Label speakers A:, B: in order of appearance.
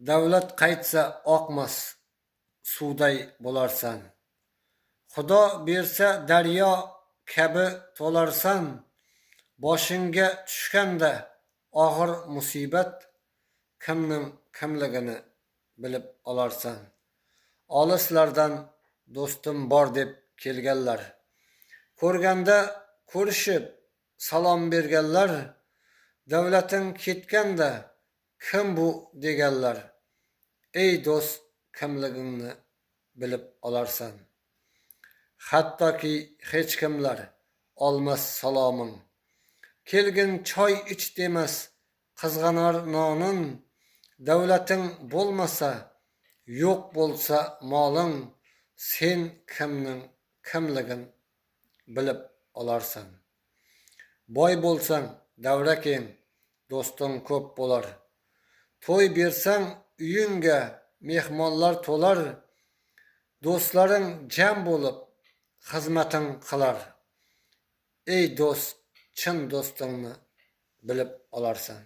A: davlat qaytsa oqmas suvday bo'larsan. Xudo bersa daryo kabi to'larsan. Boshingga tushganda og'ir musibat, kimning kimligini bilib olarsan. Olislardan do'stim bor deb kelganlar, ko'rganda ko'rishib salom berganlar, davlating ketganda kim bu deganlar. Ey do'st, kimligingni bilib olarsan. Hattoki hech kimlar olmas saloming, kelgin choy ich demas qizg'anar noning. Davlating bo'lmasa, yo'q bo'lsa moling, sen kimning kimligin bilib olarsan. Boy bo'lsang davra keng, do'sting ko'p bo'lar. To'y bersang uyingga mehmonlar to'lar. Do'stlaring jam bo'lib xizmating qilar. Ey do'st, chin do'stingni bilib olarsan.